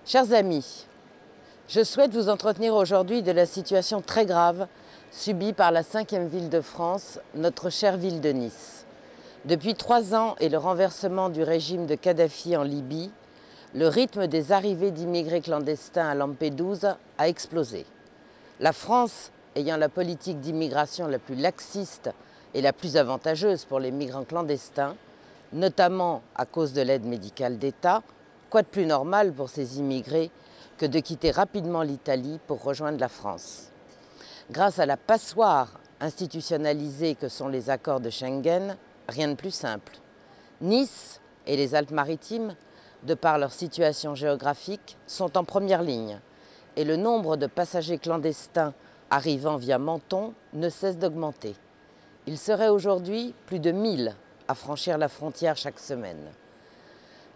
Chers amis, je souhaite vous entretenir aujourd'hui de la situation très grave subie par la 5e ville de France, notre chère ville de Nice. Depuis 3 ans et le renversement du régime de Kadhafi en Libye, le rythme des arrivées d'immigrés clandestins à Lampedusa a explosé. La France, ayant la politique d'immigration la plus laxiste et la plus avantageuse pour les migrants clandestins, notamment à cause de l'aide médicale d'État, quoi de plus normal pour ces immigrés que de quitter rapidement l'Italie pour rejoindre la France. Grâce à la passoire institutionnalisée que sont les accords de Schengen, rien de plus simple. Nice et les Alpes-Maritimes, de par leur situation géographique, sont en première ligne et le nombre de passagers clandestins arrivant via Menton ne cesse d'augmenter. Il serait aujourd'hui plus de 1000 à franchir la frontière chaque semaine.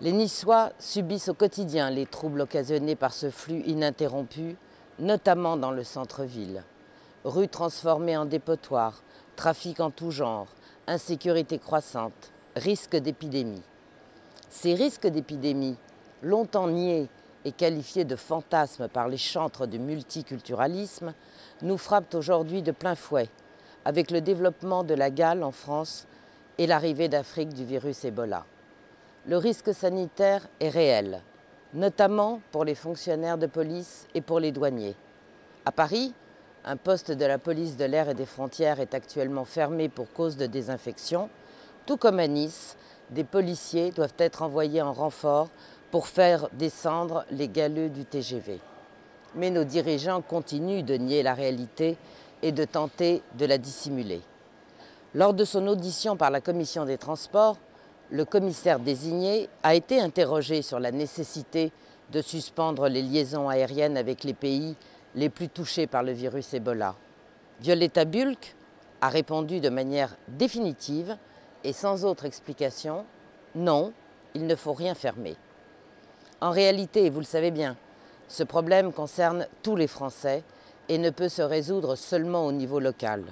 Les Niçois subissent au quotidien les troubles occasionnés par ce flux ininterrompu, notamment dans le centre-ville. Rues transformées en dépotoirs, trafic en tout genre, insécurité croissante, risque d'épidémie. Ces risques d'épidémie, longtemps niés et qualifiés de fantasmes par les chantres du multiculturalisme, nous frappent aujourd'hui de plein fouet, avec le développement de la gale en France et l'arrivée d'Afrique du virus Ebola. Le risque sanitaire est réel, notamment pour les fonctionnaires de police et pour les douaniers. À Paris, un poste de la police de l'air et des frontières est actuellement fermé pour cause de désinfection, tout comme à Nice, des policiers doivent être envoyés en renfort pour faire descendre les galeux du TGV. Mais nos dirigeants continuent de nier la réalité et de tenter de la dissimuler. Lors de son audition par la Commission des Transports, le commissaire désigné a été interrogé sur la nécessité de suspendre les liaisons aériennes avec les pays les plus touchés par le virus Ebola. Violeta Bulc a répondu de manière définitive et sans autre explication, non, il ne faut rien fermer. En réalité, vous le savez bien, ce problème concerne tous les Français et ne peut se résoudre seulement au niveau local.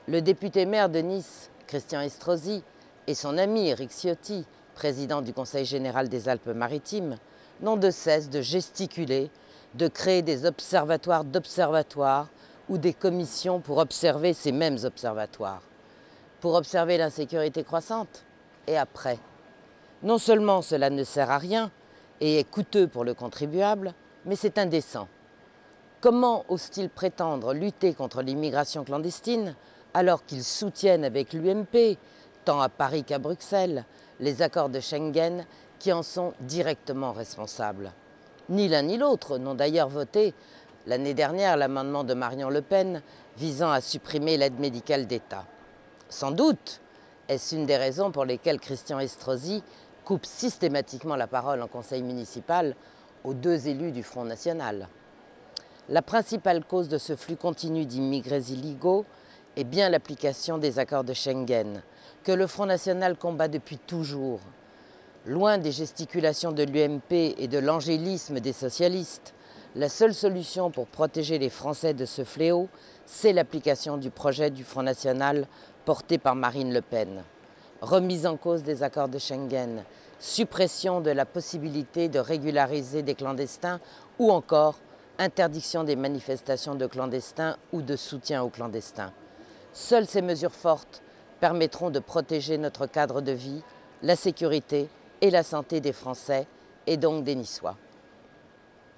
Le député maire de Nice, Christian Estrosi, et son ami Éric Ciotti, président du Conseil général des Alpes-Maritimes, n'ont de cesse de gesticuler, de créer des observatoires d'observatoires ou des commissions pour observer ces mêmes observatoires. Pour observer l'insécurité croissante. Et après, non seulement cela ne sert à rien et est coûteux pour le contribuable, mais c'est indécent. Comment osent-ils prétendre lutter contre l'immigration clandestine alors qu'ils soutiennent avec l'UMP, tant à Paris qu'à Bruxelles, les accords de Schengen qui en sont directement responsables? Ni l'un ni l'autre n'ont d'ailleurs voté l'année dernière l'amendement de Marion Le Pen visant à supprimer l'aide médicale d'État. Sans doute est-ce une des raisons pour lesquelles Christian Estrosi coupe systématiquement la parole en conseil municipal aux 2 élus du Front National. La principale cause de ce flux continu d'immigrés illégaux est bien l'application des accords de Schengen, que le Front National combat depuis toujours. Loin des gesticulations de l'UMP et de l'angélisme des socialistes, la seule solution pour protéger les Français de ce fléau, c'est l'application du projet du Front National porté par Marine Le Pen. Remise en cause des accords de Schengen, suppression de la possibilité de régulariser des clandestins ou encore interdiction des manifestations de clandestins ou de soutien aux clandestins. Seules ces mesures fortes permettront de protéger notre cadre de vie, la sécurité et la santé des Français et donc des Niçois.